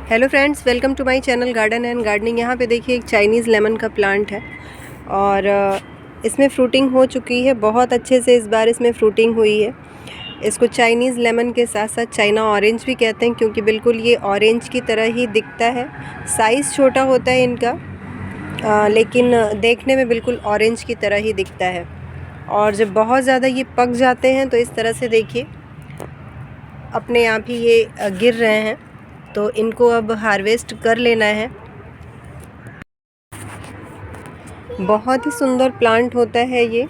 Hello friends, welcome to my channel garden and gardening. यहाँ पे देखिए एक चाइनीज़ लेमन का प्लांट है और इसमें फ्रूटिंग हो चुकी है। बहुत अच्छे से इस बार इसमें फ्रूटिंग हुई है। इसको चाइनीज़ लेमन के साथ साथ चाइना ऑरेंज भी कहते हैं, क्योंकि बिल्कुल ये ऑरेंज की तरह ही दिखता है। साइज़ छोटा होता है इनका, लेकिन देखने में बिल्कुल ऑरेंज की तरह ही दिखता है। और जब बहुत ज़्यादा ये पक जाते हैं तो इस तरह से देखिए अपने आप ही ये गिर रहे हैं, तो इनको अब हार्वेस्ट कर लेना है। बहुत ही सुंदर प्लांट होता है ये।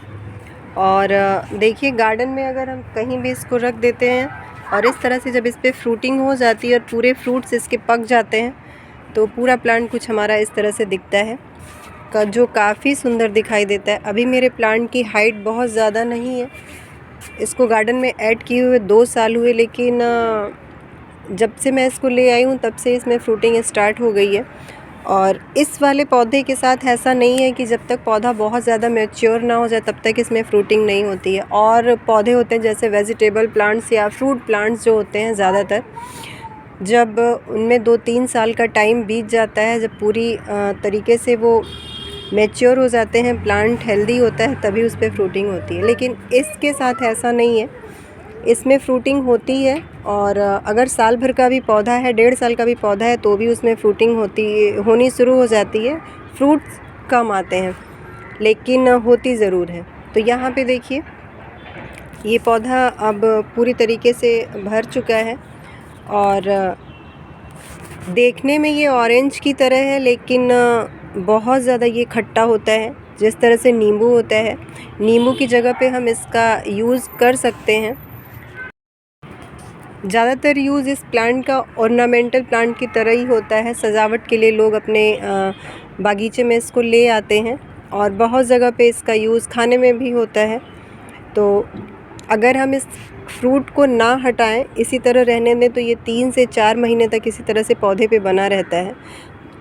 और देखिए गार्डन में अगर हम कहीं भी इसको रख देते हैं और इस तरह से जब इस पर फ्रूटिंग हो जाती है और पूरे फ्रूट्स इसके पक जाते हैं तो पूरा प्लांट कुछ हमारा इस तरह से दिखता है, जो काफ़ी सुंदर दिखाई देता है। अभी मेरे प्लांट की हाइट बहुत ज़्यादा नहीं है। इसको गार्डन में ऐड किए हुए 2 साल हुए, लेकिन जब से मैं इसको ले आई हूँ तब से इसमें फ्रूटिंग स्टार्ट हो गई है। और इस वाले पौधे के साथ ऐसा नहीं है कि जब तक पौधा बहुत ज़्यादा मैच्योर ना हो जाए तब तक इसमें फ्रूटिंग नहीं होती है। और पौधे होते हैं जैसे वेजिटेबल प्लांट्स या फ्रूट प्लांट्स जो होते हैं, ज़्यादातर जब उनमें 2-3 साल का टाइम बीत जाता है, जब पूरी तरीके से वो मैच्योर हो जाते हैं, प्लांट हेल्दी होता है, तभी उस पर फ्रूटिंग होती है। लेकिन इसके साथ ऐसा नहीं है, इसमें फ्रूटिंग होती है। और अगर साल भर का भी पौधा है, 1.5 साल का भी पौधा है, तो भी उसमें फ्रूटिंग होनी शुरू हो जाती है। फ्रूट्स कम आते हैं लेकिन होती ज़रूर है। तो यहाँ पे देखिए ये पौधा अब पूरी तरीके से भर चुका है और देखने में ये ऑरेंज की तरह है, लेकिन बहुत ज़्यादा ये खट्टा होता है। जिस तरह से नींबू होता है, नींबू की जगह पे हम इसका यूज़ कर सकते हैं। ज़्यादातर यूज़ इस प्लांट का ऑर्नामेंटल प्लांट की तरह ही होता है। सजावट के लिए लोग अपने बागीचे में इसको ले आते हैं और बहुत जगह पे इसका यूज़ खाने में भी होता है। तो अगर हम इस फ्रूट को ना हटाएं, इसी तरह रहने दें, तो ये 3 से 4 महीने तक इसी तरह से पौधे पे बना रहता है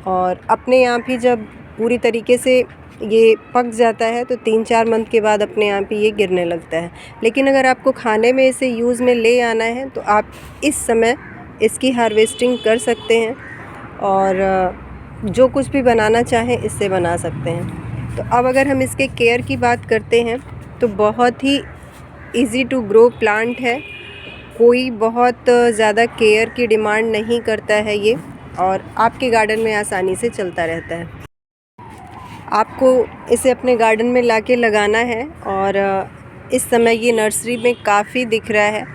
और अपने आप ही जब पूरी तरीके से ये पक जाता है तो 3-4 मंथ के बाद अपने आप ही ये गिरने लगता है। लेकिन अगर आपको खाने में इसे यूज़ में ले आना है तो आप इस समय इसकी हार्वेस्टिंग कर सकते हैं और जो कुछ भी बनाना चाहें इससे बना सकते हैं। तो अब अगर हम इसके केयर की बात करते हैं तो बहुत ही इजी टू ग्रो प्लांट है। कोई बहुत ज़्यादा केयर की डिमांड नहीं करता है ये, और आपके गार्डन में आसानी से चलता रहता है। आपको इसे अपने गार्डन में लाके लगाना है और इस समय ये नर्सरी में काफ़ी दिख रहा है।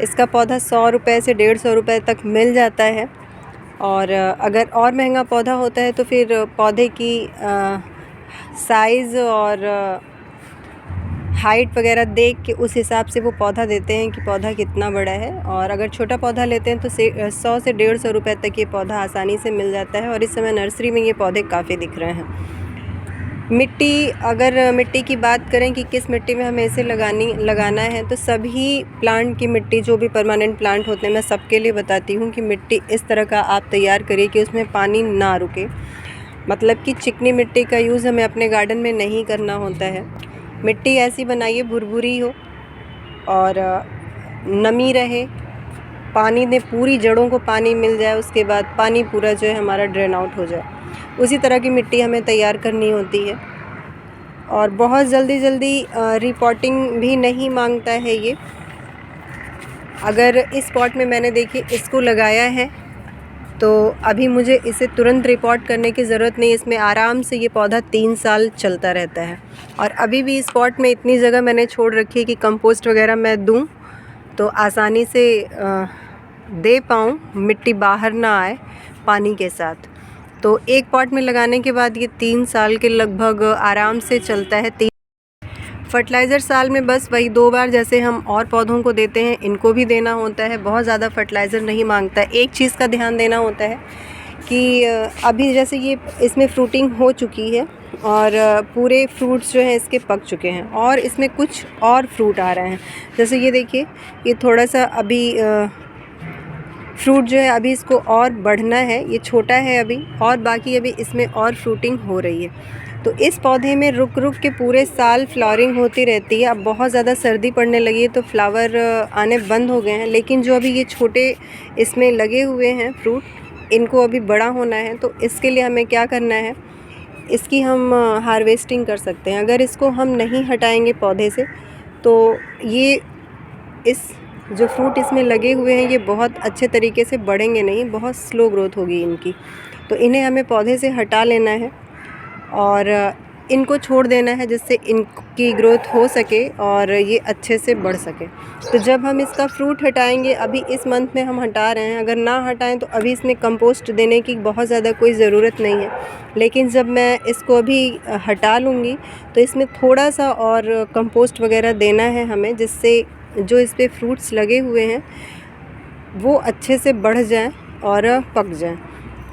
इसका पौधा 100 रुपये से 150 रुपये तक मिल जाता है। और अगर और महंगा पौधा होता है तो फिर पौधे की साइज़ और हाइट वगैरह देख के उस हिसाब से वो पौधा देते हैं कि पौधा कितना बड़ा है। और अगर छोटा पौधा लेते हैं तो 100 से 150 रुपये तक ये पौधा आसानी से मिल जाता है। और इस समय नर्सरी में ये पौधे काफ़ी दिख रहे हैं। अगर मिट्टी की बात करें कि किस मिट्टी में हमें इसे लगाना है, तो सभी प्लांट की मिट्टी, जो भी परमानेंट प्लांट होते हैं, मैं सबके लिए बताती हूँ कि मिट्टी इस तरह का आप तैयार करिए कि उसमें पानी ना रुके। मतलब कि चिकनी मिट्टी का यूज़ हमें अपने गार्डन में नहीं करना होता है। मिट्टी ऐसी बनाइए भुरभुरी हो और नमी रहे, पानी दे, पूरी जड़ों को पानी मिल जाए, उसके बाद पानी पूरा जो है हमारा ड्रेन आउट हो जाए, उसी तरह की मिट्टी हमें तैयार करनी होती है। और बहुत जल्दी रिपोर्टिंग भी नहीं मांगता है ये। अगर इस पॉट में मैंने देखिए इसको लगाया है तो अभी मुझे इसे तुरंत रिपोर्ट करने की ज़रूरत नहीं। इसमें आराम से ये पौधा 3 साल चलता रहता है। और अभी भी इस पॉट में इतनी जगह मैंने छोड़ रखी है कि कंपोस्ट वगैरह मैं दूं तो आसानी से दे पाऊँ, मिट्टी बाहर ना आए पानी के साथ। तो एक पॉट में लगाने के बाद ये 3 साल के लगभग आराम से चलता है। फर्टिलाइज़र साल में बस वही 2 बार, जैसे हम और पौधों को देते हैं, इनको भी देना होता है। बहुत ज़्यादा फर्टिलाइज़र नहीं मांगता है। एक चीज़ का ध्यान देना होता है कि अभी जैसे ये इसमें फ्रूटिंग हो चुकी है और पूरे फ्रूट्स जो हैं इसके पक चुके हैं और इसमें कुछ और फ्रूट आ रहे हैं। जैसे ये देखिए, ये थोड़ा सा अभी फ्रूट जो है अभी इसको और बढ़ना है, ये छोटा है अभी, और बाकी अभी इसमें और फ्रूटिंग हो रही है। तो इस पौधे में रुक के पूरे साल फ्लावरिंग होती रहती है। अब बहुत ज़्यादा सर्दी पड़ने लगी है तो फ्लावर आने बंद हो गए हैं, लेकिन जो अभी ये छोटे इसमें लगे हुए हैं फ्रूट, इनको अभी बड़ा होना है, तो इसके लिए हमें क्या करना है, इसकी हम हार्वेस्टिंग कर सकते हैं। अगर इसको हम नहीं हटाएंगे पौधे से तो ये इस जो फ्रूट इसमें लगे हुए हैं ये बहुत अच्छे तरीके से बढ़ेंगे नहीं, बहुत स्लो ग्रोथ होगी इनकी। तो इन्हें हमें पौधे से हटा लेना है और इनको छोड़ देना है जिससे इनकी ग्रोथ हो सके और ये अच्छे से बढ़ सके। तो जब हम इसका फ्रूट हटाएंगे, अभी इस मंथ में हम हटा रहे हैं, अगर ना हटाएं तो अभी इसमें कंपोस्ट देने की बहुत ज़्यादा कोई ज़रूरत नहीं है। लेकिन जब मैं इसको अभी हटा लूँगी तो इसमें थोड़ा सा और कंपोस्ट वगैरह देना है हमें, जिससे जो इस पर फ्रूट्स लगे हुए हैं वो अच्छे से बढ़ जाएँ और पक जाएँ।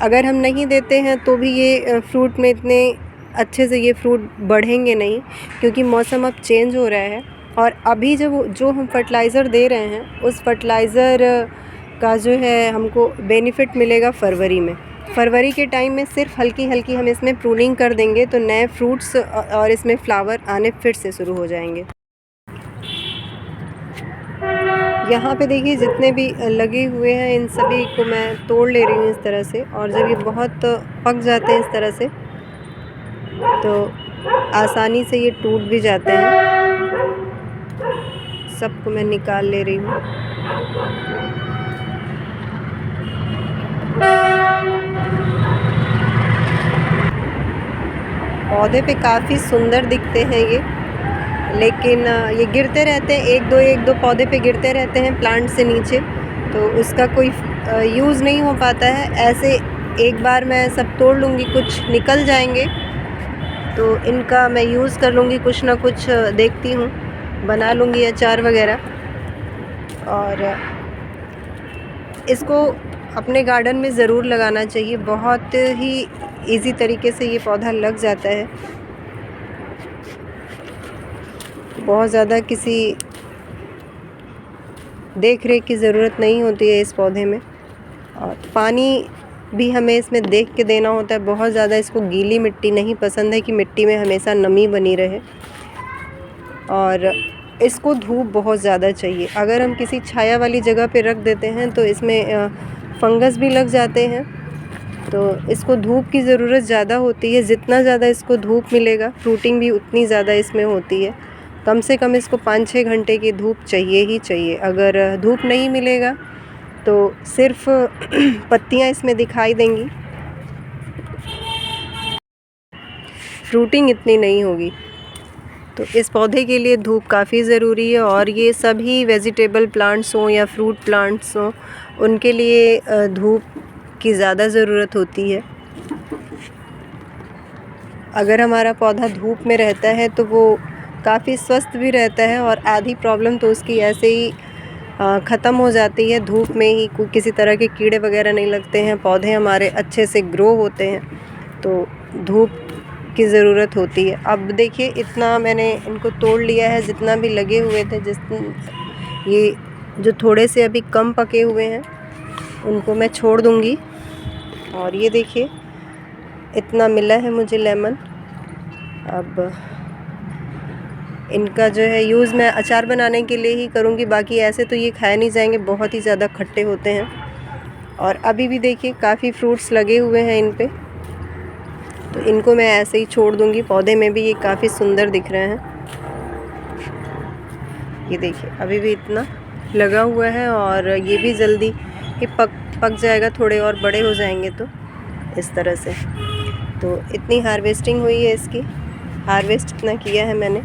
अगर हम नहीं देते हैं तो भी ये फ्रूट में इतने अच्छे से ये फ्रूट बढ़ेंगे नहीं, क्योंकि मौसम अब चेंज हो रहा है। और अभी जो हम फर्टिलाइज़र दे रहे हैं उस फर्टिलाइज़र का जो है हमको बेनिफिट मिलेगा फरवरी में। फरवरी के टाइम में सिर्फ हल्की हल्की हम इसमें प्रूनिंग कर देंगे तो नए फ्रूट्स और इसमें फ्लावर आने फिर से शुरू हो जाएंगे। यहाँ पे देखिए जितने भी लगे हुए हैं इन सभी को मैं तोड़ ले रही हूँ इस तरह से, और जब ये बहुत पक जाते हैं इस तरह से तो आसानी से ये टूट भी जाते हैं। सबको मैं निकाल ले रही हूँ। पौधे पे काफ़ी सुंदर दिखते हैं ये, लेकिन ये गिरते रहते हैं, एक दो पौधे पे गिरते रहते हैं प्लांट से नीचे, तो उसका कोई यूज़ नहीं हो पाता है। ऐसे एक बार मैं सब तोड़ लूँगी, कुछ निकल जाएंगे तो इनका मैं यूज़ कर लूँगी, कुछ ना कुछ देखती हूँ बना लूँगी अचार वगैरह। और इसको अपने गार्डन में ज़रूर लगाना चाहिए, बहुत ही इजी तरीके से ये पौधा लग जाता है। बहुत ज़्यादा किसी देख रेख की ज़रूरत नहीं होती है इस पौधे में, और पानी भी हमें इसमें देख के देना होता है। बहुत ज़्यादा इसको गीली मिट्टी नहीं पसंद है कि मिट्टी में हमेशा नमी बनी रहे, और इसको धूप बहुत ज़्यादा चाहिए। अगर हम किसी छाया वाली जगह पे रख देते हैं तो इसमें फंगस भी लग जाते हैं, तो इसको धूप की ज़रूरत ज़्यादा होती है। जितना ज़्यादा इसको धूप मिलेगा फ्रूटिंग भी उतनी ज़्यादा इसमें होती है। कम से कम इसको 5-6 घंटे की धूप चाहिए ही चाहिए। अगर धूप नहीं मिलेगा तो सिर्फ पत्तियां इसमें दिखाई देंगी, फ्रूटिंग इतनी नहीं होगी। तो इस पौधे के लिए धूप काफ़ी ज़रूरी है, और ये सभी वेजिटेबल प्लांट्स हों या फ्रूट प्लांट्स हों उनके लिए धूप की ज़्यादा ज़रूरत होती है। अगर हमारा पौधा धूप में रहता है तो वो काफ़ी स्वस्थ भी रहता है, और आधी प्रॉब्लम तो उसकी ऐसे ही ख़त्म हो जाती है। धूप में ही किसी तरह के कीड़े वगैरह नहीं लगते हैं, पौधे हमारे अच्छे से ग्रो होते हैं, तो धूप की ज़रूरत होती है। अब देखिए इतना मैंने इनको तोड़ लिया है, जितना भी लगे हुए थे, ये जो थोड़े से अभी कम पके हुए हैं उनको मैं छोड़ दूँगी। और ये देखिए इतना मिला है मुझे लेमन। अब इनका जो है यूज़ मैं अचार बनाने के लिए ही करूँगी, बाकी ऐसे तो ये खाए नहीं जाएंगे, बहुत ही ज़्यादा खट्टे होते हैं। और अभी भी देखिए काफ़ी फ्रूट्स लगे हुए हैं इन पे, तो इनको मैं ऐसे ही छोड़ दूँगी। पौधे में भी ये काफ़ी सुंदर दिख रहे हैं। ये देखिए अभी भी इतना लगा हुआ है, और ये भी जल्दी ही पक जाएगा, थोड़े और बड़े हो जाएंगे तो इस तरह से। तो इतनी हार्वेस्टिंग हुई है इसकी, हार्वेस्ट इतना किया है मैंने।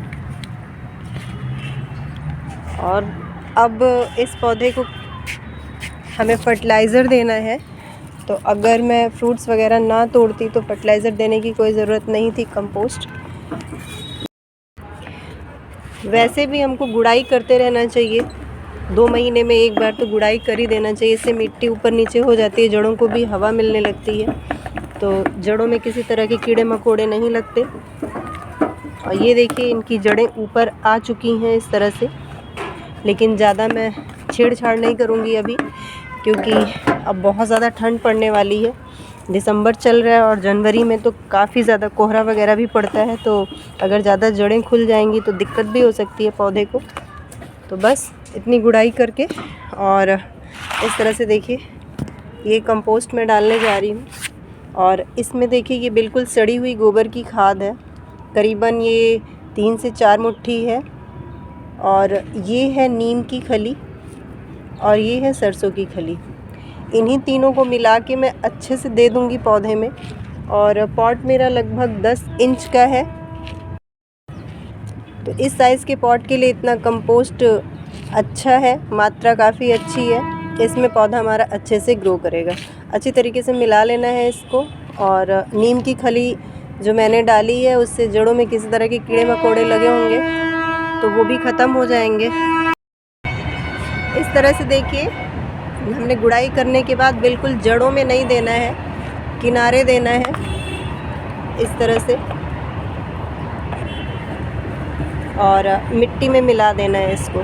और अब इस पौधे को हमें फर्टिलाइज़र देना है, तो अगर मैं फ्रूट्स वगैरह ना तोड़ती तो फर्टिलाइज़र देने की कोई ज़रूरत नहीं थी, कंपोस्ट। वैसे भी हमको गुड़ाई करते रहना चाहिए, 2 महीने में एक बार तो गुड़ाई कर ही देना चाहिए। इससे मिट्टी ऊपर नीचे हो जाती है, जड़ों को भी हवा मिलने लगती है, तो जड़ों में किसी तरह के कीड़े मकोड़े नहीं लगते। और ये देखिए इनकी जड़ें ऊपर आ चुकी हैं इस तरह से, लेकिन ज़्यादा मैं छेड़छाड़ नहीं करूँगी अभी, क्योंकि अब बहुत ज़्यादा ठंड पड़ने वाली है। दिसंबर चल रहा है और जनवरी में तो काफ़ी ज़्यादा कोहरा वगैरह भी पड़ता है, तो अगर ज़्यादा जड़ें खुल जाएंगी तो दिक्कत भी हो सकती है पौधे को। तो बस इतनी गुड़ाई करके और इस तरह से देखिए ये कंपोस्ट में डालने जा रही हूँ। और इसमें देखिए ये बिल्कुल सड़ी हुई गोबर की खाद है, करीबन ये 3 से 4 मुट्ठी है। और ये है नीम की खली और ये है सरसों की खली। इन्हीं तीनों को मिला के मैं अच्छे से दे दूँगी पौधे में। और पॉट मेरा लगभग 10 इंच का है, तो इस साइज़ के पॉट के लिए इतना कंपोस्ट अच्छा है, मात्रा काफ़ी अच्छी है। इसमें पौधा हमारा अच्छे से ग्रो करेगा। अच्छी तरीके से मिला लेना है इसको। और नीम की खली जो मैंने डाली है उससे जड़ों में किसी तरह के कीड़े मकोड़े लगे होंगे तो वो भी ख़त्म हो जाएंगे। इस तरह से देखिए हमने गुड़ाई करने के बाद बिल्कुल जड़ों में नहीं देना है, किनारे देना है इस तरह से, और मिट्टी में मिला देना है इसको।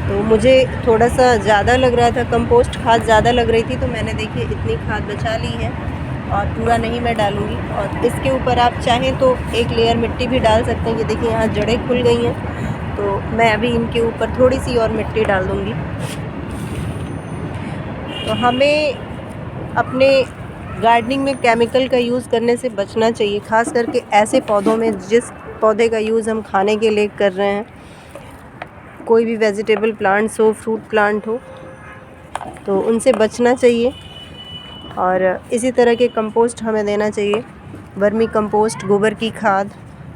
तो मुझे थोड़ा सा ज़्यादा लग रहा था, कंपोस्ट खाद ज़्यादा लग रही थी, तो मैंने देखिए इतनी खाद बचा ली है और पूरा नहीं मैं डालूँगी। और इसके ऊपर आप चाहें तो एक लेयर मिट्टी भी डाल सकते हैं। ये देखिए यहाँ जड़ें खुल गई हैं, तो मैं अभी इनके ऊपर थोड़ी सी और मिट्टी डाल दूँगी। तो हमें अपने गार्डनिंग में केमिकल का यूज़ करने से बचना चाहिए, ख़ास करके ऐसे पौधों में जिस पौधे का यूज़ हम खाने के लिए कर रहे हैं। कोई भी वेजिटेबल प्लांट्स हो, फ्रूट प्लांट हो, तो उनसे बचना चाहिए। और इसी तरह के कंपोस्ट हमें देना चाहिए, वर्मी कंपोस्ट, गोबर की खाद,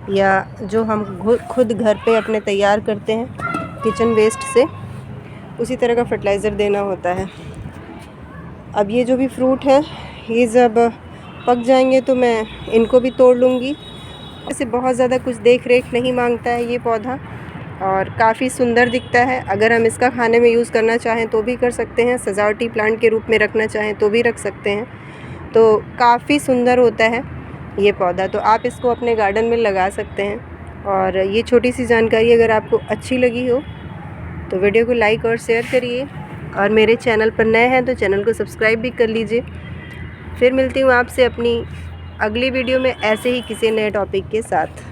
या जो हम खुद घर पे अपने तैयार करते हैं किचन वेस्ट से, उसी तरह का फर्टिलाइज़र देना होता है। अब ये जो भी फ्रूट है ये जब पक जाएंगे तो मैं इनको भी तोड़ लूँगी। ऐसे बहुत ज़्यादा कुछ देख रेख नहीं मांगता है ये पौधा और काफ़ी सुंदर दिखता है। अगर हम इसका खाने में यूज़ करना चाहें तो भी कर सकते हैं, सजावटी प्लांट के रूप में रखना चाहें तो भी रख सकते हैं। तो काफ़ी सुंदर होता है ये पौधा, तो आप इसको अपने गार्डन में लगा सकते हैं। और ये छोटी सी जानकारी अगर आपको अच्छी लगी हो तो वीडियो को लाइक और शेयर करिए, और मेरे चैनल पर नए हैं तो चैनल को सब्सक्राइब भी कर लीजिए। फिर मिलती हूँ आपसे अपनी अगली वीडियो में ऐसे ही किसी नए टॉपिक के साथ।